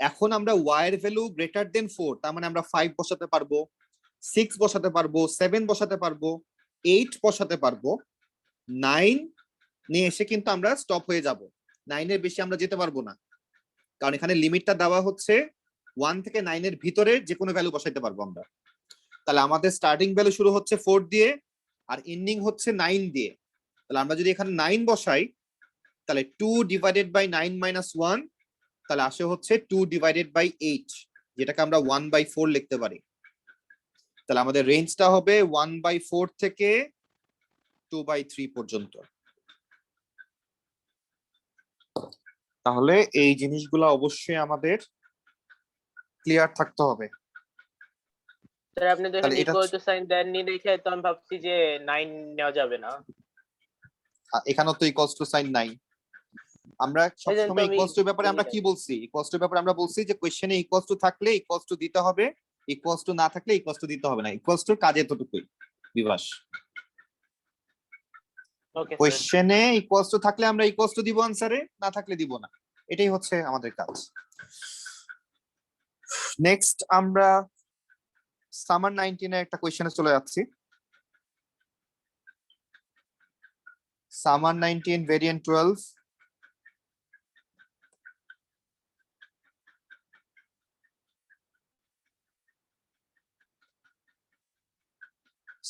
A: এখন আমরা y এর ভ্যালু গ্রেটার দেন 4, তার মানে আমরা 5 বসাতে পারবো, 6 বসাতে পারবো, 7 বসাতে পারবো, 8 বসাতে পারবো, 9 নিয়ে এসে কিন্তু আমরা স্টপ হয়ে যাব। 9 এর বেশি আমরা যেতে পারবো না, কারণ এখানে লিমিটটা দেওয়া হচ্ছে 1 থেকে 9 এর ভিতরে যে কোনো ভ্যালু বসাইতে পারবো আমরা। তাহলে আমাদের স্টার্টিং ভ্যালু শুরু হচ্ছে 4 দিয়ে আর এন্ডিং হচ্ছে 9 দিয়ে। তাহলে আমরা যদি এখানে 9 বসাই, তাহলে 2 ডিভাইডেড বাই 9 মাইনাস 1, তাহলে আসে হচ্ছে 2 ডিভাইডেড বাই 8, যেটাকে আমরা 1/4 লিখতে পারি। তাহলে আমাদের রেঞ্জটা হবে 1/4 থেকে 2/3 পর্যন্ত। তাহলে এই জিনিসগুলো অবশ্যই আমাদের ক্লিয়ার থাকতে হবে।
D: স্যার আপনি তো
A: তাহলে
D: এখানে
A: এটা
D: ইকুয়াল টু সাইন দেননি দেখে তো আমি ভাবছি যে 9 নেওয়া যাবে না।
A: এখানেও তো ইকুয়ালস টু সাইন নাই। আমরা
D: এই জন্য তো
A: সবসময়
D: আমি
A: ইকুয়ালস টু ব্যাপারে আমরা
D: দেখি
A: কি
D: নাই।
A: বলছি? ইকুয়ালস টু ব্যাপারে আমরা বলছি যে কোশ্চেনে ইকুয়ালস টু থাকলে ইকুয়ালস টু দিতে হবে, ইকুয়ালস টু না থাকলে ইকুয়ালস টু দিতে হবে না। ইকুয়ালস টু কাজে এতটুকুই বিভাস।
D: Okay sir.
A: কোশ্চেনে ইকুয়ালস টু থাকলে আমরা ইকুয়ালস টু দিব আনসারে, না থাকলে দিব না। এটাই হচ্ছে আমাদের কাজ। নেক্সট আমরা সামার 19 এর একটা কোশ্চেনে চলে যাচ্ছি। Summer 19 variant 12।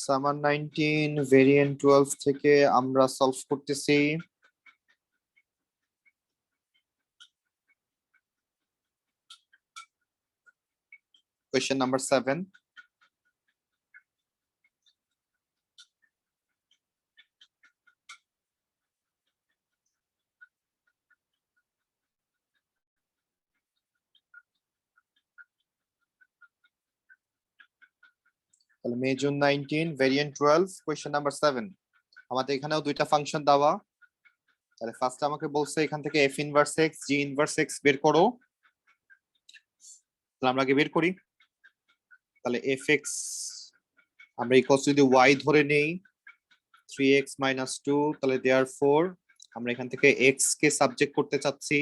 A: সামার 19 ভেরিয়েন্ট 12 থেকে আমরা সলভ করতেছি কোয়েশ্চেন নাম্বার 7। তাহলে May June 19 variant 12 question number 7। আমাদের এখানেও দুইটা ফাংশন দেওয়া। তাহলে ফার্স্ট আমাকে বলছে এখান থেকে f inverse x g inverse x বের করো। তাহলে আমরা আগে বের করি। তাহলে fx আমরা ইকুয়ালস যদি y ধরে নেই 3x minus 2, তাহলে therefore আমরা এখান থেকে x কে সাবজেক্ট করতে চাচ্ছি।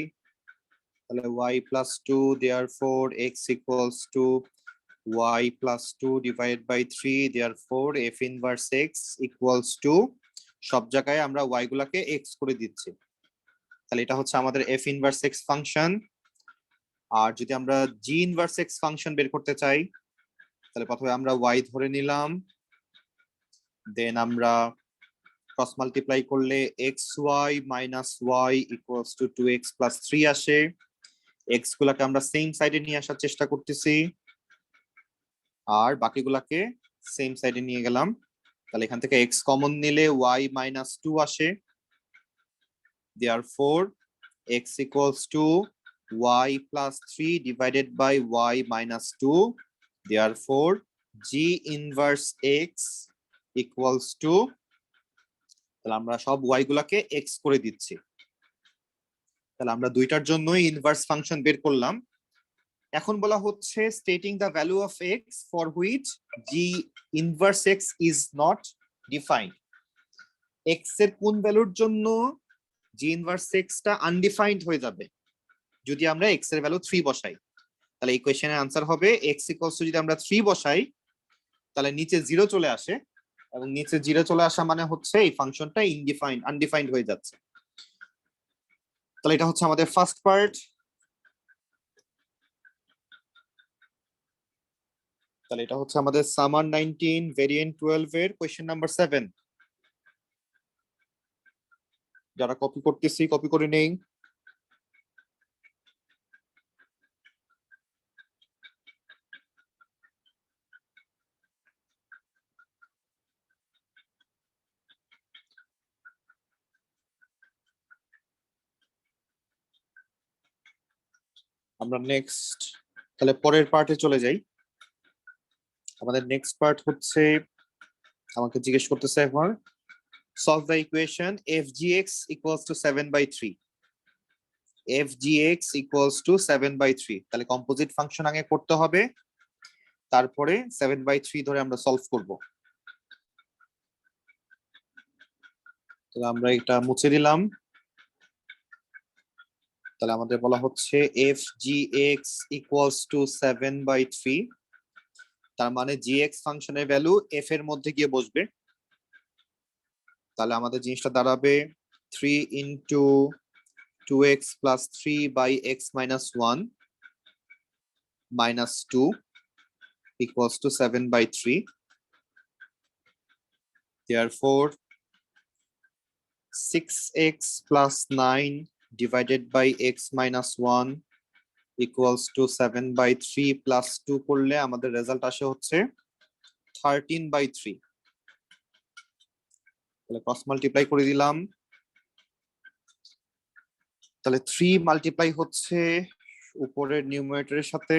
A: তাহলে y plus 2, therefore x equals to y plus 2 divided by 3, therefore f inverse x equals to সব জায়গায় আমরা y গুলাকে x করে দিচ্ছি। তাহলে এটা হচ্ছে আমাদের f inverse x ফাংশন। আর যদি আমরা g inverse x ফাংশন বের করতে চাই, তাহলে প্রথমে আমরা y ধরে নিলাম, দেন আমরা ক্রস মাল্টিপ্লাই করলে xy minus y equals to 2x plus 3 আসে। x গুলাকে আমরা সেম সাইডে নিয়ে আসার চেষ্টা করতেছি, আর বাকিগুলাকে সেম সাইডে নিয়ে গেলাম। তাহলে এখান থেকে x কমন নিলে y minus 2 আসে। therefore x equals to y plus 3 divided by y minus 2, therefore g inverse x equals to, তাহলে আমরা সব y গুলাকে x করে দিচ্ছি। তাহলে আমরা দুইটার জন্যই ইনভার্স ফাংশন বের করলাম। এখন বলা হচ্ছে stating the value of x for which g inverse x is not defined. x এর কোন ভ্যালুর জন্য g ইনভার্স x টা আনডিফাইন্ড হয়ে যাবে যদি আমরা x এর ভ্যালু 3 বসাই। তাহলে এই কোশ্চেনের আনসার হবে x ইকুয়ালস টু, যদি আমরা 3 বসাই তাহলে নিচে 0 চলে আসে, এবং নিচে 0 চলে আসা মানে হচ্ছে এই ফাংশনটা আনডিফাইন্ড হয়ে যাচ্ছে। তাহলে এটা হচ্ছে আমাদের ফার্স্ট পার্ট। তাহলে এটা হচ্ছে আমাদের সামার 19 ভেরিয়েন্ট 12 এর কোশ্চেন নাম্বার 7। যারা কপি করতেছি কপি করে নেই। আমরা নেক্সট তাহলে পরের পার্টে চলে যাই। আমাদের নেক্সট পার্ট হচ্ছে, আমাকে জিজ্ঞেস করতেছে এখন solve the equation f(g(x) equals to 7/3. f(g(x) equals to 7/3. তাহলে কম্পোজিট ফাংশন আগে করতে হবে, তারপরে 7/3 ধরে আমরা সলভ করব। তাহলে আমরা এটা মুছে দিলাম। তাহলে আমাদের বলা হচ্ছে F G X equals to 7/3, তার মানে জি এক্স ফাংশনের ভ্যালু এফ এর মধ্যে গিয়ে বসবে। তাহলে আমাদের জিনিসটা দাঁড়াবে 3 into 2x plus 3 by x minus 1 minus 2 equals to 7/3. Therefore, 6x plus 9 divided by x minus 1 equals to 7/3 plus 2 করলে আমাদের রেজাল্ট আসে হচ্ছে 13/3। তাহলে ক্রস মাল্টিপ্লাই করে দিলাম। তাহলে 3 মাল্টিপ্লাই হচ্ছে উপরের নিউমারেটরের সাথে,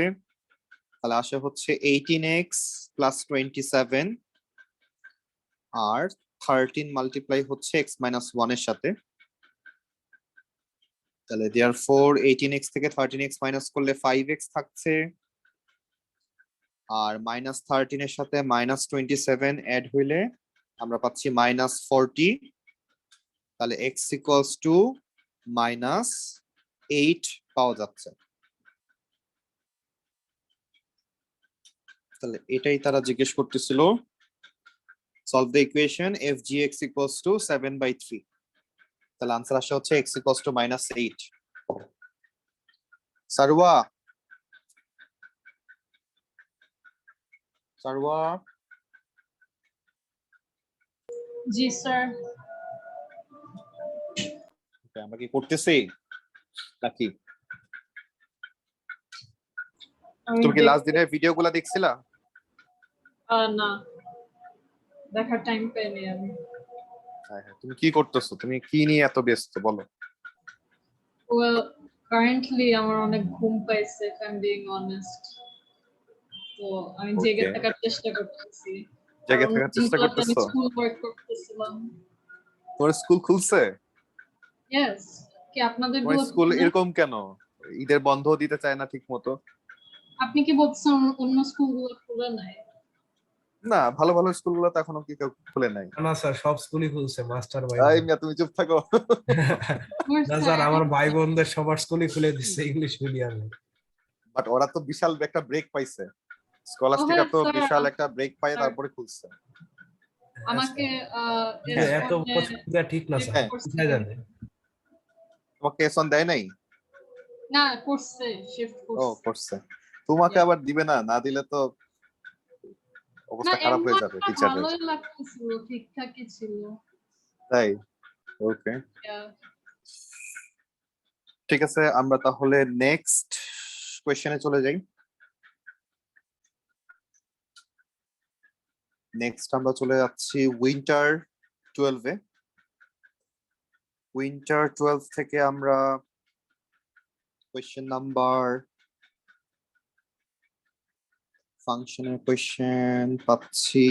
A: তাহলে আসে হচ্ছে 18x plus 27, আর 13 মাল্টিপ্লাই হচ্ছে x minus 1 এর সাথে। তাহলে therefore 18x থেকে 13x মাইনাস করলে 5x থাকছে, আর মাইনাস 13 এর সাথে মাইনাস 27 অ্যাড হইলে আমরা পাচ্ছি মাইনাস 40। তাহলে x ইকুয়ালস টু মাইনাস 8 পাওয়া যাচ্ছে। তাহলে এটাই তারা জিজ্ঞেস করতেছিল। Solve the equation F G X equals to 7/3। তাহলে আনসার আসে হচ্ছে x ইকুয়ালস টু মাইনাস 8। সারওয়া সারওয়া
F: জি স্যার।
A: আমরা কি করতেছি নাকি? তুমি কি লাস্ট দিনের ভিডিওগুলো দেখছিলা?
F: না, দেখার টাইম পাইনি আমি।
A: হ্যাঁ হ্যাঁ, তুমি কি করতেছো? তুমি কি নিয়ে এত ব্যস্ত বলো?
F: ওয়েল, কারেন্টলি আমার অনেক ঘুম পাইছে, if I am being honest. তো আমি জেগে
A: Okay.
F: থাকার চেষ্টা করতেছি।
A: জেগে
F: কারণ
A: থাকার চেষ্টা
F: দিনগুলোতে আমি
A: করতেছো?
F: স্কুল ওয়ার্ক করতেছিলাম।
A: তোমার স্কুল খুলছে?
F: ইয়েস। কি আপনাদের
A: তোমার স্কুল এরকম কেন? ঈদের বন্ধ দিতে চায় না ঠিক মতো?
F: আপনি কি বলছেন অন্য স্কুলগুলো খুলে নাই?
A: না, ভালো ভালো স্কুলগুলো তো এখনো কি কেউ খুলে নাই।
B: না স্যার, সব স্কুলই খুলছে, মাস্টার ভাই।
A: এই মিয়া তুমি চুপ থাকো।
B: না স্যার, আমার ভাই বোনদের সবার স্কুলই খুলে দিচ্ছে ইংলিশ মিডিয়ামে।
A: বাট ওরা তো বিশাল একটা ব্রেক পাইছে। স্কলাস্টিকা তো বিশাল একটা ব্রেক পায় তারপরে খুলছে।
F: আমাকে
B: কিন্তু এত বছর দেয়া ঠিক না স্যার, কোথায় যাবে?
A: তোমাকে এসন দেয় নাই?
F: না, করছে, শিফট
A: ও
F: করছে।
A: করছে। তোমাকে আবার দিবে না, না দিলে তো
F: না,
A: অবস্থা খারাপ হয়ে যাবে
F: এমন
A: টিচারদের।
F: ভালোই লাগতেছিল, ঠিকঠাকই ছিল।
A: তাই? ওকে,
F: Yeah.
A: ঠিক আছে, আমরা তাহলে নেক্সট কোশ্চেনে চলে যাই। নেক্সট আমরা চলে যাচ্ছি উইন্টার 12 এ। উইন্টার 12 থেকে আমরা কোশ্চেন নাম্বার ফাংশনের কোশ্চেন পাচ্ছি।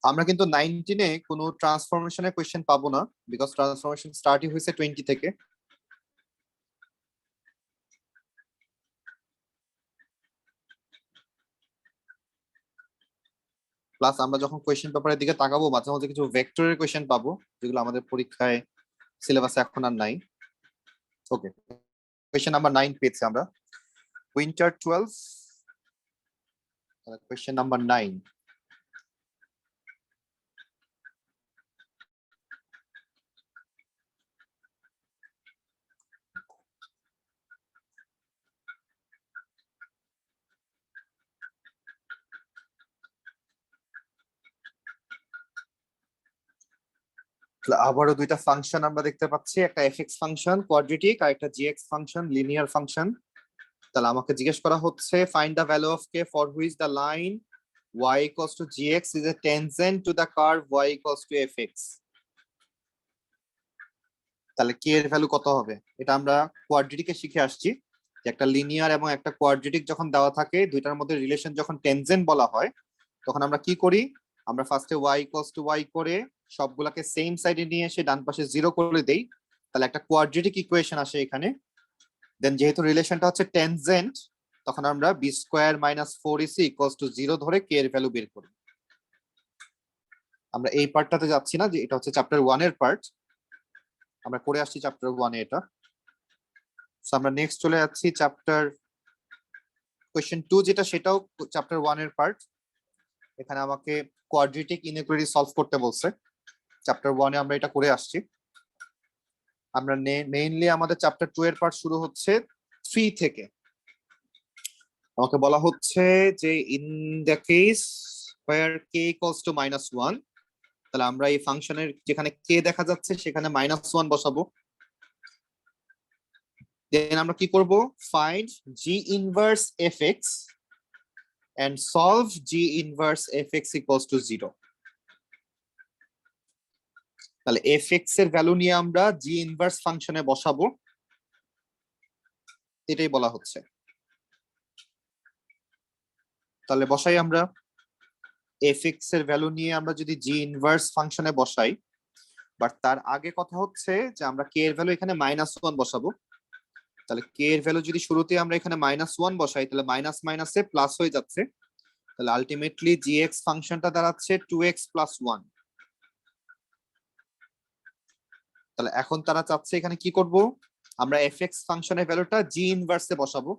A: আমরা কিন্তু 19 এ কোনো ট্রান্সফরমেশনের কোশ্চেন পাবো না, বিকজ ট্রান্সফরমেশন স্টার্টই হয়েছে 20 থেকে। প্লাস আমরা যখন কোয়েশ্চেন পেপারের দিকে তাকাবো মাঝে মাঝে কিছু ভেক্টরের কোয়েশ্চেন পাবো, যেগুলো আমাদের পরীক্ষায় সিলেবাসে এখন আর নাই। ওকে, কোয়েশ্চেন নাম্বার 9 পেয়েছি আমরা। Winter 12, question number 9। আবারও দুইটা ফাংশন আমরা দেখতে পাচ্ছি, একটা এফএক্স ফাংশন কোয়াড্রেটিক আর একটা জিএক্স ফাংশন লিনিয়ার ফাংশন। তাহলে আমাকে জিজ্ঞেস করা হচ্ছে find the value of K for which the line y equals to gx is a tangent to the curve y equals to fx। তাহলে কে এর ভ্যালু কত হবে? এটা আমরা কোয়াড্রেটিকে শিখে আসছি যে একটা লিনিয়ার এবং একটা কোয়াড্রেটিক যখন দেওয়া থাকে, দুইটার মধ্যে রিলেশন যখন টেনজেন্ট বলা হয়, তখন আমরা কি করি? আমরা ফার্স্টে y ইকুয়ালস টু y করে সবগুলাকে সেম সাইডে নিয়ে এসে ডান পাশে 0 করে দেই, তাহলে একটা কোয়াড্রেটিক ইকুয়েশন আসে এখানে। দেন যেহেতু রিলেশনটা হচ্ছে টেনজেন্ট, তখন আমরা b square minus 4ac equals to 0 ধরে k এর ভ্যালু বের করি। আমরা এই পার্টটাতে যাচ্ছি না, যে এটা হচ্ছে চ্যাপ্টার 1 এর পার্ট, আমরা করে আসছি চ্যাপ্টার 1 এ এটা। So আমরা নেক্সট চলে যাচ্ছি চ্যাপ্টার কোয়েশ্চেন 2 যেটা, সেটাও চ্যাপ্টার 1 এর পার্ট। এখানে আমাকে কোয়াড্রেটিক ইনইকুয়ালিটি সলভ করতে বলছে। চ্যাপ্টার 1 এ আমরা এটা করে আসছি। আমরা মেইনলি আমাদের চ্যাপ্টার 2 এর পার্ট শুরু হচ্ছে 3 থেকে। আমাকে বলা হচ্ছে যে in the case where k equals to -1, তাহলে আমরা এই ফাংশনের যেখানে k দেখা যাচ্ছে সেখানে -1 বসাবো। দেন আমরা কি করব, find g inverse fx and solve g inverse fx equals to 0। তাহলে fx এর ভ্যালু নিয়ে আমরা g ইনভার্স ফাংশনে বসাবো, এটাই বলা হচ্ছে। তাহলে বসাই আমরা fx এর ভ্যালু নিয়ে আমরা যদি g ইনভার্স ফাংশনে বসাই, বাট তার আগে কথা হচ্ছে যে আমরা k এর ভ্যালু এখানে -1 বসাবো। তাহলে k এর ভ্যালু যদি শুরুতে আমরা এখানে -1 বসাই, তাহলে মাইনাস মাইনাসে প্লাস হয়ে যাচ্ছে। তাহলে আলটিমেটলি gx ফাংশনটা দাঁড়াচ্ছে 2x + 1। তাহলে এখন তারা চাচ্ছে এখানে কি করব, আমরা fx ফাংশনের ভ্যালুটা g ইনভার্সে বসাবো।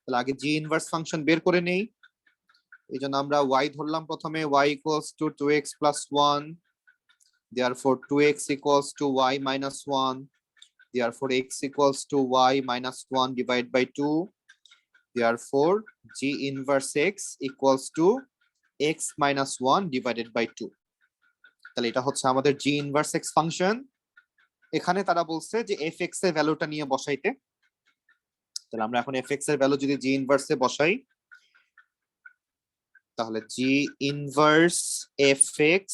A: তাহলে আগে g ইনভার্স ফাংশন বের করে নেই। এইজন্য আমরা y ধরলাম প্রথমে, y = 2x + 1, therefore 2x = y - 1, therefore x = y - 1 divided by 2, therefore g inverse x = x - 1 divided by 2। তাহলে এটা হচ্ছে আমাদের g inverse x ফাংশন। এখানে তারা বলছে যে fx এর ভ্যালুটা নিয়ে বসাইতে। তাহলে আমরা এখন fx এর ভ্যালু যদি g ইনভার্সে বসাই, তাহলে g ইনভার্স fx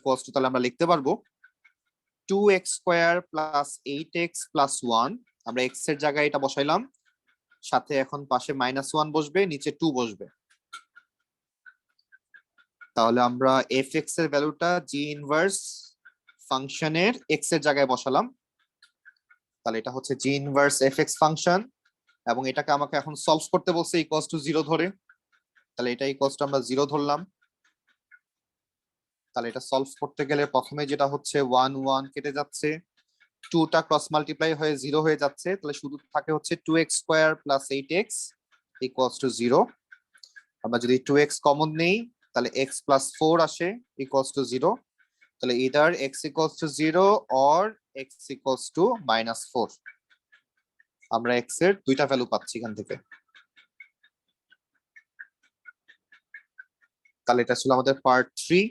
A: = তাহলে আমরা লিখতে পারবো 2x² + 8x + 1। আমরা x এর জায়গায় এটা বসাইলাম, সাথে এখন পাশে -1 বসবে, নিচে 2 বসবে। তাহলে আমরা fx এর ভ্যালুটা g ইনভার্স ফাংশনের x এর জায়গায় বসালাম। তাহলে এটা হচ্ছে g ইনভার্স fx ফাংশন, এবং এটাকে আমাকে এখন সলভ করতে বলছে =0 ধরে। তাহলে এটা আমরা 0 ধরলাম। তাহলে এটা সলভ করতে গেলে প্রথমে যেটা হচ্ছে 1 1 কেটে যাচ্ছে, 2টা ক্রস মাল্টিপ্লাই হয়ে 0 হয়ে যাচ্ছে। তাহলে শুধু থাকে হচ্ছে 2x² + 8x = 0। আমরা যদি 2x কমন নেই, তাহলে x + 4 আসে = 0। তাহলে either x = 0 or x = -4। আমরা x এর দুইটা ভ্যালু পাচ্ছি এখান থেকে। তাহলে এটা ছিল আমাদের পার্ট 3।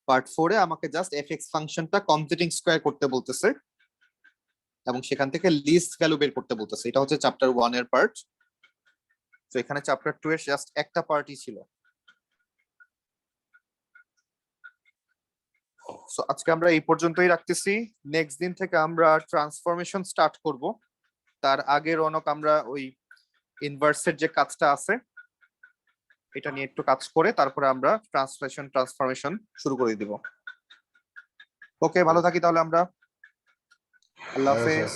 A: পার্ট 4 এ আমাকে জাস্ট fx ফাংশনটা কমপ্লিটিং স্কয়ার করতে বলতেছে এবং সেখান থেকে লিস্ট ভ্যালু বের করতে বলতেছে। এটা হচ্ছে চ্যাপ্টার 1 এর পার্ট। তো এখানে চ্যাপ্টার 2 এর জাস্ট একটা পার্টই ছিল। সো আজকে আমরা এই পর্যন্তই রাখতেছি। নেক্সট দিন থেকে আমরা ট্রান্সফরমেশন স্টার্ট করব। তার আগে রনক আমরা ওই ইনভার্সের যে কাজটা আছে এটা নিয়ে একটু কাজ করে তারপরে আমরা ট্রান্সফরমেশন শুরু করে দিব। ওকে, ভালো থাকি তাহলে আমরা। আল্লাহ হাফেজ।